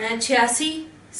86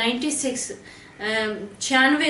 96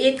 1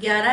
11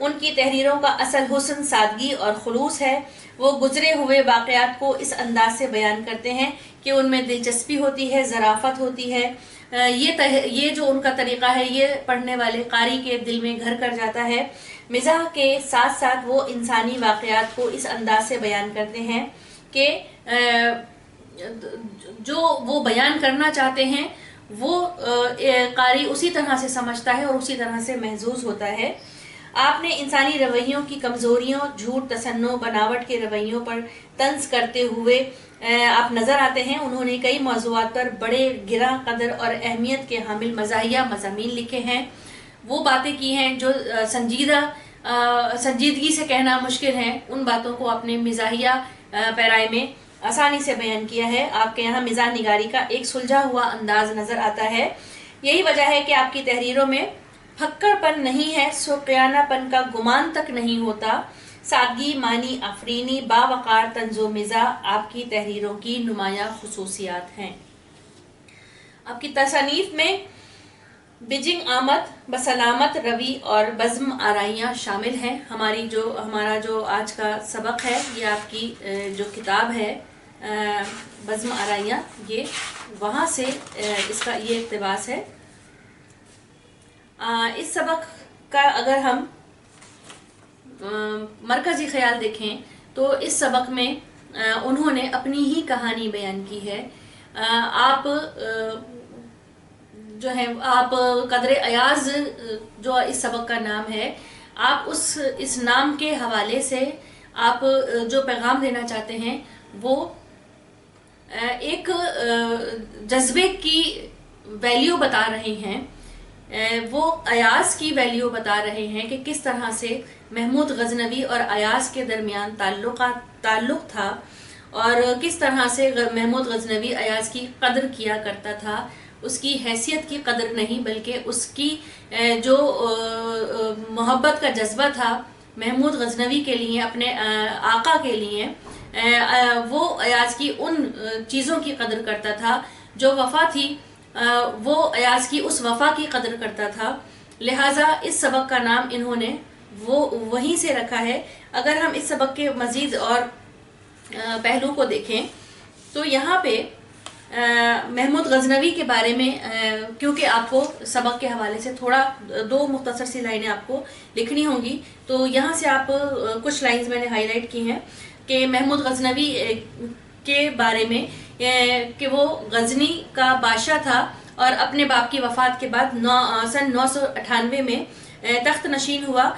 ان کی تحریروں کا اصل حسن سادگی اور خلوص ہے. وہ گزرے ہوئے واقعات کو اس انداز سے بیان کرتے ہیں کہ ان میں دلچسپی ہوتی ہے، ظرافت ہوتی ہے. یہ جو ان کا طریقہ ہے یہ پڑھنے والے قاری کے دل میں گھر کر جاتا ہے. مزاح کے ساتھ ساتھ وہ انسانی واقعات کو اس انداز سے بیان کرتے ہیں کہ جو وہ بیان کرنا چاہتے ہیں وہ قاری اسی طرح سے سمجھتا ہے اور اسی طرح سے محظوظ ہوتا ہے. آپ نے انسانی رویوں کی کمزوریوں، جھوٹ، تصنع، بناوٹ کے رویوں پر طنز کرتے ہوئے آپ نظر آتے ہیں. انہوں نے کئی موضوعات پر بڑے گراں قدر اور اہمیت کے حامل مزاحیہ مضامین لکھے ہیں. وہ باتیں کی ہیں جو سنجیدگی سے کہنا مشکل ہیں، ان باتوں کو اپنے مزاحیہ پیرائے میں آسانی سے بیان کیا ہے. آپ کے یہاں مزاح نگاری کا ایک سلجھا ہوا انداز نظر آتا ہے. یہی وجہ ہے کہ آپ کی تحریروں میں پھکڑ پن نہیں ہے، سوقیانہ پن کا گمان تک نہیں ہوتا. سادگی، معنی آفرینی، باوقار طنز و مزاح آپ کی تحریروں کی نمایاں خصوصیات ہیں. آپ کی تصانیف میں بجنگ آمد، بسلامت روی اور بزم آرائیاں شامل ہیں. ہمارا جو آج کا سبق ہے یہ آپ کی جو کتاب ہے بزم آرائیاں، یہ وہاں سے اس کا یہ اقتباس ہے. اس سبق کا اگر ہم مرکزی خیال دیکھیں تو اس سبق میں انہوں نے اپنی ہی کہانی بیان کی ہے. آپ جو ہے آپ قدر ایاز جو اس سبق کا نام ہے، آپ اس نام کے حوالے سے آپ جو پیغام دینا چاہتے ہیں وہ ایک جذبے کی ویلیو بتا رہے ہیں. وہ ایاز کی ویلیو بتا رہے ہیں کہ کس طرح سے محمود غزنوی اور ایاز کے درمیان تعلق تھا اور کس طرح سے محمود غزنوی ایاز کی قدر کیا کرتا تھا. اس کی حیثیت کی قدر نہیں بلکہ اس کی جو محبت کا جذبہ تھا محمود غزنوی کے لیے، اپنے آقا کے لیے، وہ ایاز کی ان چیزوں کی قدر کرتا تھا جو وفا تھی. وہ ایاز کی اس وفا کی قدر کرتا تھا. لہٰذا اس سبق کا نام انہوں نے وہیں سے رکھا ہے. اگر ہم اس سبق کے مزید اور پہلو کو دیکھیں تو یہاں پہ محمود غزنوی کے بارے میں، کیونکہ آپ کو سبق کے حوالے سے تھوڑا دو مختصر سی لائنیں آپ کو لکھنی ہوں گی، تو یہاں سے آپ کچھ لائنز میں نے ہائی لائٹ کی ہیں کہ محمود غزنوی کے بارے میں کہ وہ غزنی کا بادشاہ تھا اور اپنے باپ کی وفات کے بعد سن 998 میں تخت نشین ہوا.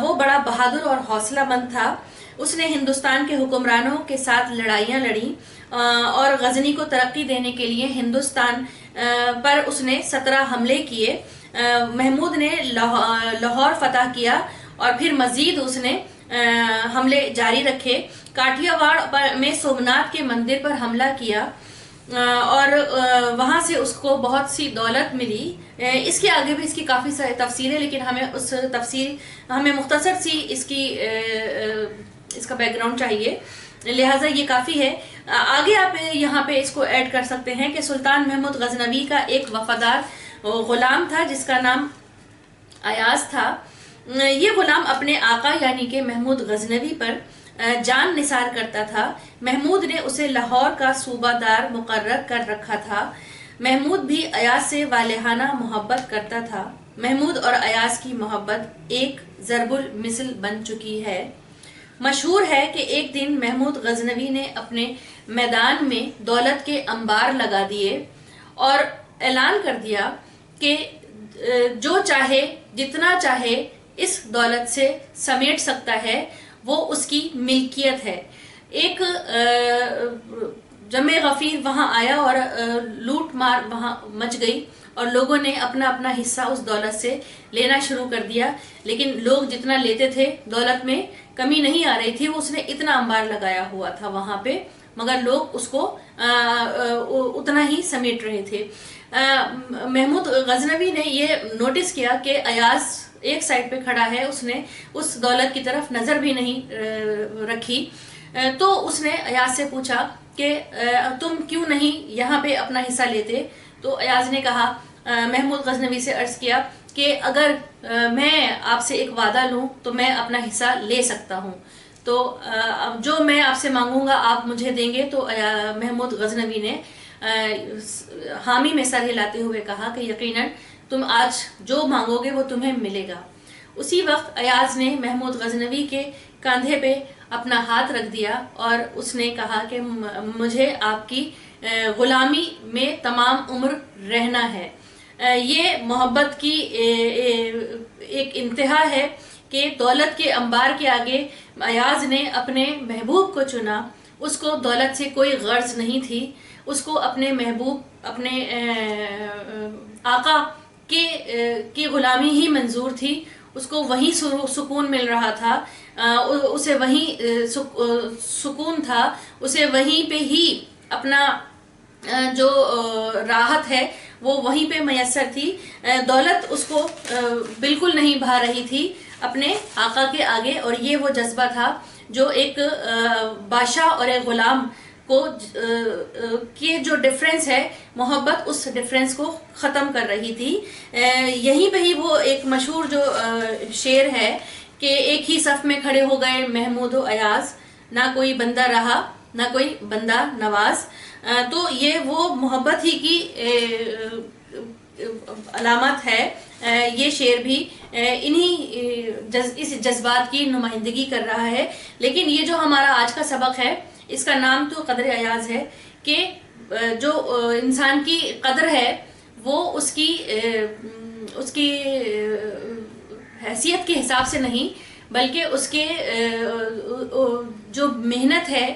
وہ بڑا بہادر اور حوصلہ مند تھا. اس نے ہندوستان کے حکمرانوں کے ساتھ لڑائیاں لڑیں اور غزنی کو ترقی دینے کے لیے ہندوستان پر اس نے 17 حملے کیے. محمود نے لاہور فتح کیا اور پھر مزید اس نے حملے جاری رکھے. کاٹھیا واڑ میں سومناتھ کے مندر پر حملہ کیا اور وہاں سے اس کو بہت سی دولت ملی. اس کے آگے بھی اس کی کافی ساری تفسیریں، لیکن ہمیں مختصر سی اس کا بیک گراؤنڈ چاہیے، لہٰذا یہ کافی ہے. آگے آپ یہاں پہ اس کو ایڈ کر سکتے ہیں کہ سلطان محمود غزنوی کا ایک وفادار غلام تھا جس کا نام ایاز تھا. یہ غلام اپنے آقا یعنی کہ محمود غزنوی پر جان نثار کرتا تھا. محمود نے اسے لاہور کا صوبہ دار مقرر کر رکھا تھا. محمود بھی ایاز سے والہانہ محبت کرتا تھا. محمود اور ایاز کی محبت ایک ضرب المثل بن چکی ہے. مشہور ہے کہ ایک دن محمود غزنوی نے اپنے میدان میں دولت کے انبار لگا دیے اور اعلان کر دیا کہ جو چاہے جتنا چاہے اس دولت سے سمیٹ سکتا ہے، وہ اس کی ملکیت ہے. ایک جمع غفیر وہاں آیا اور لوٹ مار وہاں مچ گئی اور لوگوں نے اپنا اپنا حصہ اس دولت سے لینا شروع کر دیا. لیکن لوگ جتنا لیتے تھے دولت میں کمی نہیں آ رہی تھی. اس نے اتنا انبار لگایا ہوا تھا وہاں پہ، مگر لوگ اس کو اتنا ہی سمیٹ رہے تھے. محمود غزنوی نے یہ نوٹس کیا کہ ایاز ایک سائڈ پہ کھڑا ہے، اس نے اس دولت کی طرف نظر بھی نہیں رکھی. تو اس نے ایاز سے پوچھا کہ تم کیوں نہیں یہاں پہ اپنا حصہ لیتے؟ تو ایاز نے کہا، محمود غزنوی سے عرض کیا کہ اگر میں آپ سے ایک وعدہ لوں تو میں اپنا حصہ لے سکتا ہوں، تو جو میں آپ سے مانگوں گا آپ مجھے دیں گے۔ تو محمود غزنوی نے حامی میں سر ہلاتے ہوئے کہا کہ یقیناً تم آج جو مانگو گے وہ تمہیں ملے گا۔ اسی وقت ایاز نے محمود غزنوی کے کاندھے پہ اپنا ہاتھ رکھ دیا اور اس نے کہا کہ مجھے آپ کی غلامی میں تمام عمر رہنا ہے۔ یہ محبت کی ایک انتہا ہے کہ دولت کے انبار کے آگے ایاز نے اپنے محبوب کو چنا۔ اس کو دولت سے کوئی غرض نہیں تھی، اس کو اپنے محبوب، اپنے آقا کی غلامی ہی منظور تھی، اس کو وہیں سکون مل رہا تھا، اسے وہیں سکون تھا، اسے وہیں پہ ہی اپنا جو راحت ہے وہ وہیں پہ میسر تھی۔ دولت اس کو بالکل نہیں بھا رہی تھی اپنے آقا کے آگے، اور یہ وہ جذبہ تھا جو ایک بادشاہ اور ایک غلام کو کی جو ڈفرینس ہے، محبت اس ڈفرینس کو ختم کر رہی تھی۔ یہیں پہ ہی وہ ایک مشہور جو شعر ہے کہ ایک ہی صف میں کھڑے ہو گئے محمود و ایاز، نہ کوئی بندہ رہا نہ کوئی بندہ نواز۔ تو یہ وہ محبت ہی کی علامت ہے۔ یہ شعر بھی اس جذبات کی نمائندگی کر رہا ہے۔ لیکن یہ جو ہمارا آج کا سبق ہے اس کا نام تو قدر ایاز ہے، کہ جو انسان کی قدر ہے وہ اس کی حیثیت کے حساب سے نہیں، بلکہ اس کے جو محنت ہے،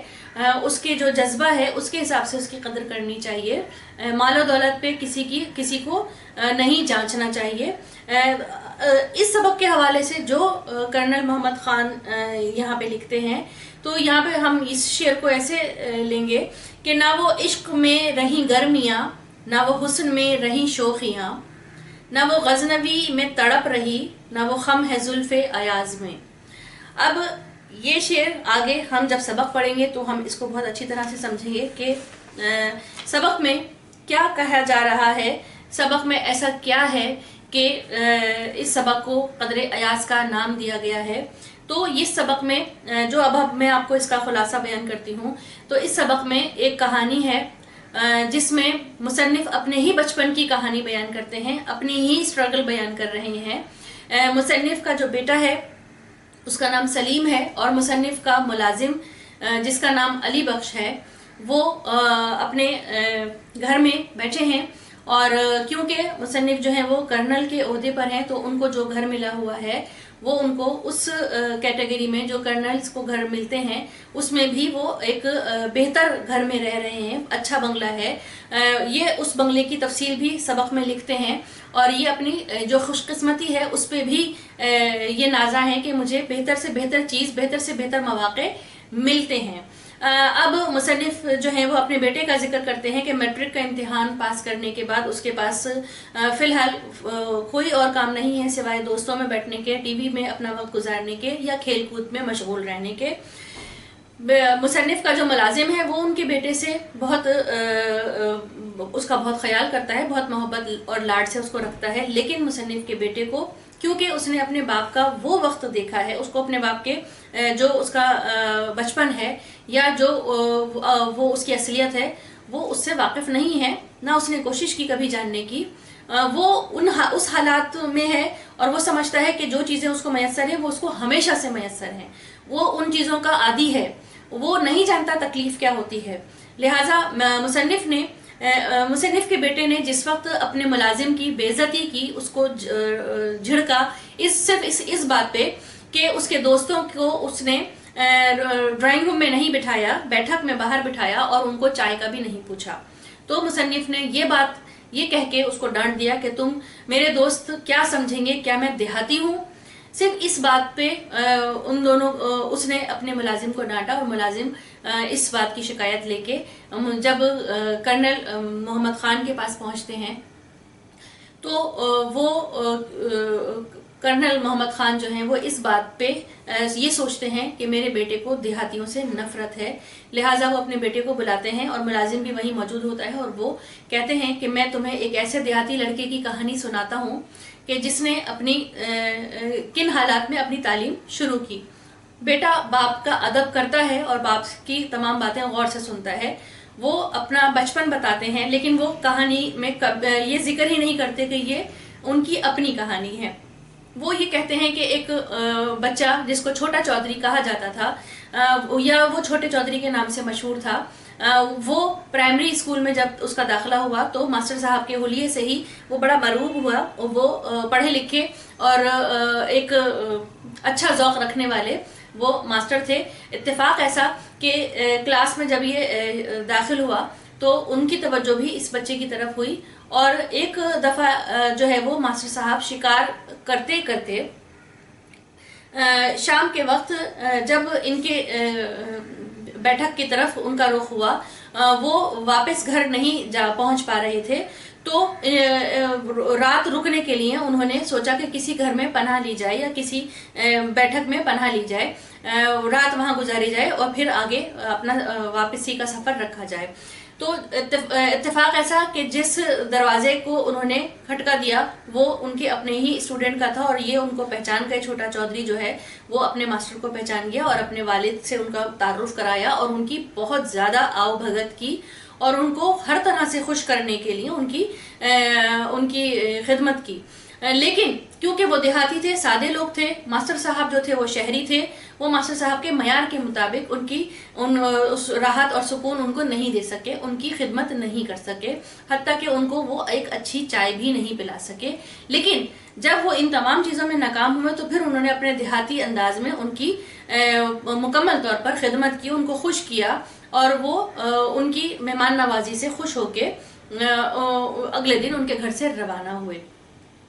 اس کے جو جذبہ ہے، اس کے حساب سے اس کی قدر کرنی چاہیے۔ مال و دولت پہ کسی کو نہیں جانچنا چاہیے۔ اس سبق کے حوالے سے جو کرنل محمد خان یہاں پہ لکھتے ہیں، تو یہاں پہ ہم اس شعر کو ایسے لیں گے کہ نہ وہ عشق میں رہیں گرمیاں، نہ وہ حسن میں رہیں شوخیاں، نہ وہ غزنوی میں تڑپ رہی، نہ وہ خم ہے زلف ایاز میں۔ اب یہ شعر آگے ہم جب سبق پڑھیں گے تو ہم اس کو بہت اچھی طرح سے سمجھیں گے کہ سبق میں کیا کہا جا رہا ہے، سبق میں ایسا کیا ہے کہ اس سبق کو قدر ایاز کا نام دیا گیا ہے۔ تو اس سبق میں جو اب میں آپ کو اس کا خلاصہ بیان کرتی ہوں، تو اس سبق میں ایک کہانی ہے جس میں مصنف اپنے ہی بچپن کی کہانی بیان کرتے ہیں، اپنی ہی اسٹرگل بیان کر رہے ہیں۔ مصنف کا جو بیٹا ہے اس کا نام سلیم ہے، اور مصنف کا ملازم جس کا نام علی بخش ہے، وہ اپنے گھر میں بیٹھے ہیں، اور کیونکہ مصنف جو ہیں وہ کرنل کے عہدے پر ہیں، تو ان کو جو گھر ملا ہوا ہے وہ ان کو اس کیٹیگری میں جو کرنلز کو گھر ملتے ہیں اس میں بھی وہ ایک بہتر گھر میں رہ رہے ہیں، اچھا بنگلہ ہے۔ یہ اس بنگلے کی تفصیل بھی سبق میں لکھتے ہیں، اور یہ اپنی جو خوش قسمتی ہے اس پہ بھی یہ نازا ہے کہ مجھے بہتر سے بہتر چیز، بہتر سے بہتر مواقع ملتے ہیں۔ اب مصنف جو ہیں وہ اپنے بیٹے کا ذکر کرتے ہیں کہ میٹرک کا امتحان پاس کرنے کے بعد اس کے پاس فی الحال کوئی اور کام نہیں ہے سوائے دوستوں میں بیٹھنے کے، ٹی وی میں اپنا وقت گزارنے کے یا کھیل کود میں مشغول رہنے کے۔ مصنف کا جو ملازم ہے وہ ان کے بیٹے سے بہت اس کا بہت خیال کرتا ہے، بہت محبت اور لاڈ سے اس کو رکھتا ہے، لیکن مصنف کے بیٹے کو کیونکہ اس نے اپنے باپ کا وہ وقت دیکھا ہے، اس کو اپنے باپ کے جو اس کا بچپن ہے یا جو وہ اس کی اصلیت ہے وہ اس سے واقف نہیں ہے، نہ اس نے کوشش کی کبھی جاننے کی۔ وہ اس حالات میں ہے اور وہ سمجھتا ہے کہ جو چیزیں اس کو میسر ہیں وہ اس کو ہمیشہ سے میسر ہیں، وہ ان چیزوں کا عادی ہے، وہ نہیں جانتا تکلیف کیا ہوتی ہے۔ لہٰذا مصنف کے بیٹے نے جس وقت اپنے ملازم کی بے عزتی کی، اس کو جھڑکا صرف اس بات پہ کہ اس کے دوستوں کو اس نے ڈرائنگ روم میں نہیں بٹھایا، بیٹھک میں باہر بٹھایا اور ان کو چائے کا بھی نہیں پوچھا، تو مصنف نے یہ کہہ کے اس کو ڈانٹ دیا کہ تم میرے دوست کیا سمجھیں گے، کیا میں دیہاتی ہوں؟ صرف اس بات پہ اس نے اپنے ملازم کو ڈانٹا، اور ملازم اس بات کی شکایت لے کے جب کرنل محمد خان کے پاس پہنچتے ہیں تو وہ کرنل محمد خان جو ہیں وہ اس بات پہ یہ سوچتے ہیں کہ میرے بیٹے کو دیہاتیوں سے نفرت ہے، لہٰذا وہ اپنے بیٹے کو بلاتے ہیں، اور ملازم بھی وہیں موجود ہوتا ہے، اور وہ کہتے ہیں کہ میں تمہیں ایک ایسے دیہاتی لڑکے کی کہانی سناتا ہوں کہ جس نے اپنی کن حالات میں اپنی تعلیم شروع کی۔ بیٹا باپ کا ادب کرتا ہے اور باپ کی تمام باتیں غور سے سنتا ہے۔ وہ اپنا بچپن بتاتے ہیں، لیکن وہ کہانی میں یہ ذکر ہی نہیں کرتے کہ یہ ان کی اپنی کہانی ہے۔ وہ یہ کہتے ہیں کہ ایک بچہ جس کو چھوٹا چودھری کہا جاتا تھا، یا وہ چھوٹے چودھری کے نام سے مشہور تھا، وہ پرائمری اسکول میں جب اس کا داخلہ ہوا تو ماسٹر صاحب کے حلیے سے ہی وہ بڑا مرعوب ہوا۔ وہ پڑھے لکھے اور ایک اچھا ذوق رکھنے والے وہ ماسٹر تھے۔ اتفاق ایسا کہ کلاس میں جب یہ داخل ہوا تو ان کی توجہ بھی اس بچے کی طرف ہوئی، اور ایک دفعہ جو ہے وہ ماسٹر صاحب شکار کرتے کرتے شام کے وقت جب ان کے بیٹھک کی طرف ان کا رخ ہوا، وہ واپس گھر نہیں جا پہنچ پا رہے تھے، تو رات رکنے کے لیے انہوں نے سوچا کہ کسی گھر میں پناہ لی جائے یا کسی بیٹھک میں پناہ لی جائے، رات وہاں گزاری جائے اور پھر آگے اپنا واپسی کا سفر رکھا جائے۔ تو اتفاق ایسا کہ جس دروازے کو انہوں نے کھٹکا دیا وہ ان کے اپنے ہی اسٹوڈنٹ کا تھا، اور یہ ان کو پہچان گئے۔ چھوٹا چودھری جو ہے وہ اپنے ماسٹر کو پہچان گیا اور اپنے والد سے ان کا تعارف کرایا اور ان کی بہت زیادہ آؤ بھگت کی، اور ان کو ہر طرح سے خوش کرنے کے لیے ان کی خدمت کی۔ لیکن کیونکہ وہ دیہاتی تھے، سادے لوگ تھے، ماسٹر صاحب جو تھے وہ شہری تھے، وہ ماسٹر صاحب کے معیار کے مطابق اس راحت اور سکون ان کو نہیں دے سکے، ان کی خدمت نہیں کر سکے، حتیٰ کہ ان کو وہ ایک اچھی چائے بھی نہیں پلا سکے۔ لیکن جب وہ ان تمام چیزوں میں ناکام ہوئے تو پھر انہوں نے اپنے دیہاتی انداز میں ان کی مکمل طور پر خدمت کی، ان کو خوش کیا، اور وہ ان کی مہمان نوازی سے خوش ہو کے اگلے دن ان کے گھر سے روانہ ہوئے۔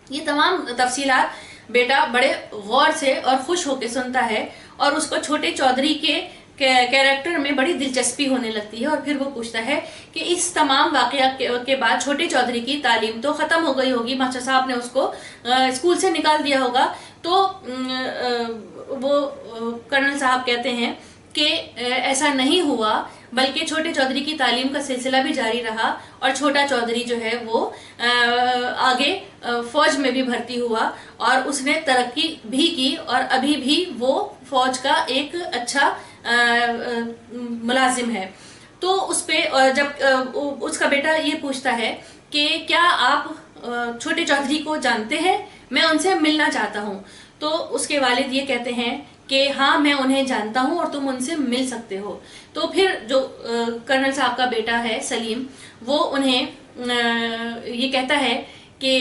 یہ تمام تفصیلات بیٹا بڑے غور سے اور خوش ہو کے سنتا ہے، اور اس کو چھوٹے چودھری کے کیریکٹر میں بڑی دلچسپی ہونے لگتی ہے، اور پھر وہ پوچھتا ہے کہ اس تمام واقعہ کے بعد چھوٹے چودھری کی تعلیم تو ختم ہو گئی ہوگی، ماسٹر صاحب نے اس کو اسکول سے نکال دیا ہوگا۔ تو وہ کرنل صاحب کہتے ہیں کہ ایسا نہیں ہوا، بلکہ چھوٹے چودھری کی تعلیم کا سلسلہ بھی جاری رہا، اور چھوٹا چودھری جو ہے وہ آگے فوج میں بھی بھرتی ہوا، اور اس نے ترقی بھی کی، اور ابھی بھی وہ فوج کا ایک اچھا ملازم ہے۔ تو اس پہ جب اس کا بیٹا یہ پوچھتا ہے کہ کیا آپ چھوٹے چودھری کو جانتے ہیں، میں ان سے ملنا چاہتا ہوں، تو اس کے والد یہ کہتے ہیں کہ ہاں میں انہیں جانتا ہوں اور تم ان سے مل سکتے ہو۔ تو پھر جو کرنل صاحب کا بیٹا ہے سلیم، وہ انہیں یہ کہتا ہے کہ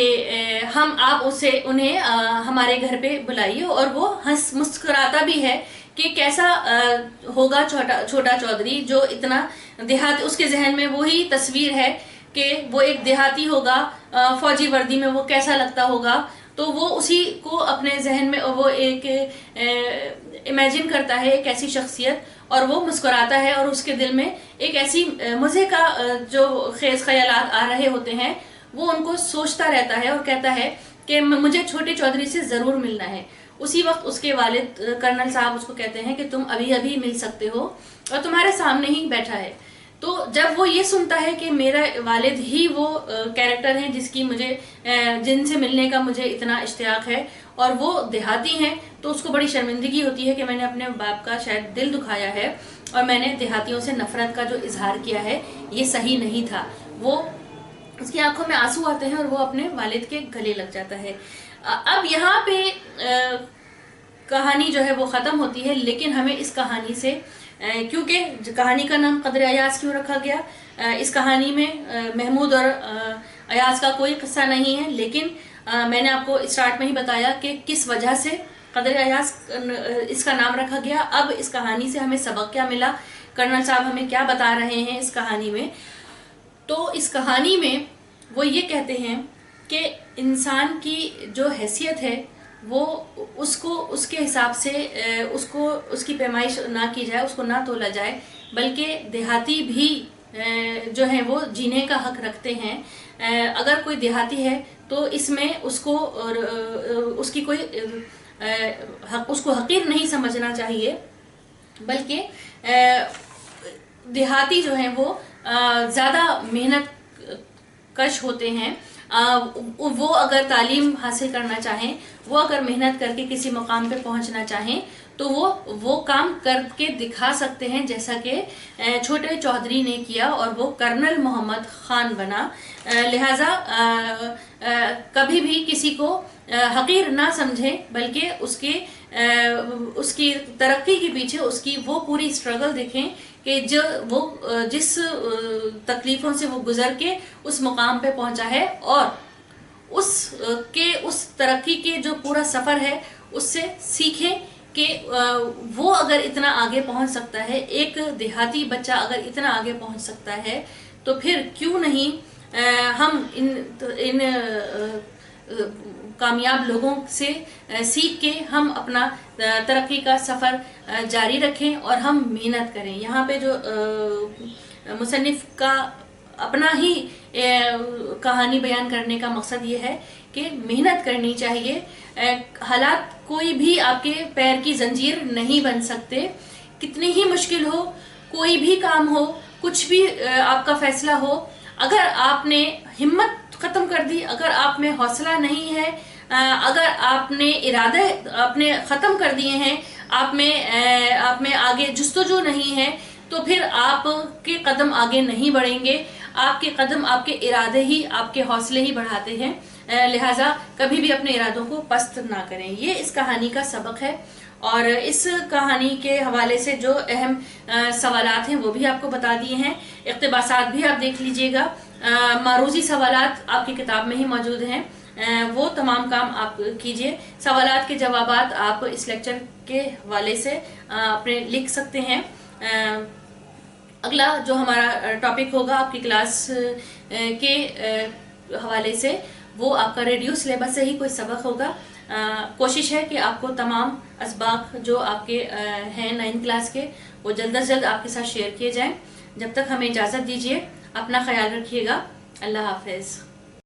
آپ انہیں ہمارے گھر پہ بلائیے، اور وہ مسکراتا بھی ہے کہ کیسا ہوگا چھوٹا چودھری جو اتنا دیہات، اس کے ذہن میں وہی تصویر ہے کہ وہ ایک دیہاتی ہوگا، فوجی وردی میں وہ کیسا لگتا ہوگا۔ تو وہ اسی کو اپنے ذہن میں وہ ایک امیجن کرتا ہے، ایک ایسی شخصیت، اور وہ مسکراتا ہے، اور اس کے دل میں ایک ایسی مزے کا جو خیز خیالات آ رہے ہوتے ہیں، وہ ان کو سوچتا رہتا ہے اور کہتا ہے کہ مجھے چھوٹے چودھری سے ضرور ملنا ہے۔ اسی وقت اس کے والد کرنل صاحب اس کو کہتے ہیں کہ تم ابھی مل سکتے ہو، اور تمہارے سامنے ہی بیٹھا ہے۔ تو جب وہ یہ سنتا ہے کہ میرا والد ہی وہ کیریکٹر ہیں جن سے ملنے کا مجھے اتنا اشتیاق ہے، اور وہ دیہاتی ہیں، تو اس کو بڑی شرمندگی ہوتی ہے کہ میں نے اپنے باپ کا شاید دل دکھایا ہے، اور میں نے دیہاتیوں سے نفرت کا جو اظہار کیا ہے یہ صحیح نہیں تھا۔ وہ اس کی آنکھوں میں آنسو آتے ہیں اور وہ اپنے والد کے گلے لگ جاتا ہے۔ اب یہاں پہ کہانی جو ہے وہ ختم ہوتی ہے، لیکن ہمیں اس کہانی سے، کیونکہ کہانی کا نام قدر ایاز کیوں رکھا گیا، اس کہانی میں محمود اور ایاز کا کوئی قصہ نہیں ہے، لیکن میں نے آپ کو اسٹارٹ میں ہی بتایا کہ کس وجہ سے قدر ایاز اس کا نام رکھا گیا۔ اب اس کہانی سے ہمیں سبق کیا ملا، کرنل صاحب ہمیں کیا بتا رہے ہیں اس کہانی میں؟ تو اس کہانی میں وہ یہ کہتے ہیں کہ انسان کی جو حیثیت ہے وہ اس کے حساب سے اس کی پیمائش نہ کی جائے، اس کو نہ تولا جائے، بلکہ دیہاتی بھی جو ہیں وہ جینے کا حق رکھتے ہیں۔ اگر کوئی دیہاتی ہے تو اس میں اس کو حقیر نہیں سمجھنا چاہیے، بلکہ دیہاتی جو ہیں وہ زیادہ محنت کش ہوتے ہیں، وہ اگر تعلیم حاصل کرنا چاہیں، وہ اگر محنت کر کے کسی مقام پہ پہنچنا چاہیں تو وہ کام کر کے دکھا سکتے ہیں، جیسا کہ چھوٹے چودھری نے کیا اور وہ کرنل محمد خان بنا۔ لہٰذا کبھی بھی کسی کو حقیر نہ سمجھیں، بلکہ اس کی ترقی کے پیچھے اس کی وہ پوری اسٹرگل دیکھیں کہ وہ جس تکلیفوں سے وہ گزر کے اس مقام پہ پہنچا ہے، اور اس ترقی کے جو پورا سفر ہے اس سے سیکھیں کہ وہ اگر اتنا آگے پہنچ سکتا ہے، ایک دیہاتی بچہ اگر اتنا آگے پہنچ سکتا ہے، تو پھر کیوں نہیں ہم ان کامیاب لوگوں سے سیکھ کے ہم اپنا ترقی کا سفر جاری رکھیں اور ہم محنت کریں۔ یہاں پہ جو مصنف کا اپنا ہی کہانی بیان کرنے کا مقصد یہ ہے کہ محنت کرنی چاہیے، حالات کوئی بھی آپ کے پیر کی زنجیر نہیں بن سکتے، کتنی ہی مشکل ہو، کوئی بھی کام ہو، کچھ بھی آپ کا فیصلہ ہو، اگر آپ نے ہمت ختم کر دی، اگر آپ میں حوصلہ نہیں ہے، اگر آپ نے ارادے اپنے ختم کر دیے ہیں، آپ میں آگے جستجو نہیں ہے، تو پھر آپ کے قدم آگے نہیں بڑھیں گے۔ آپ کے قدم، آپ کے ارادے ہی آپ کے حوصلے ہی بڑھاتے ہیں، لہٰذا کبھی بھی اپنے ارادوں کو پست نہ کریں۔ یہ اس کہانی کا سبق ہے، اور اس کہانی کے حوالے سے جو اہم سوالات ہیں وہ بھی آپ کو بتا دیے ہیں، اقتباسات بھی آپ دیکھ لیجئے گا، معروضی سوالات آپ کی کتاب میں ہی موجود ہیں، وہ تمام کام آپ کیجئے۔ سوالات کے جوابات آپ اس لیکچر کے حوالے سے اپنے لکھ سکتے ہیں۔ اگلا جو ہمارا ٹاپک ہوگا آپ کی کلاس کے حوالے سے، وہ آپ کا ریڈیو سلیبس سے ہی کوئی سبق ہوگا۔ کوشش ہے کہ آپ کو تمام اسباق جو آپ کے ہیں 9 کلاس کے، وہ جلد از جلد آپ کے ساتھ شیئر کیے جائیں۔ جب تک ہمیں اجازت دیجیے، اپنا خیال رکھیے گا۔ اللہ حافظ۔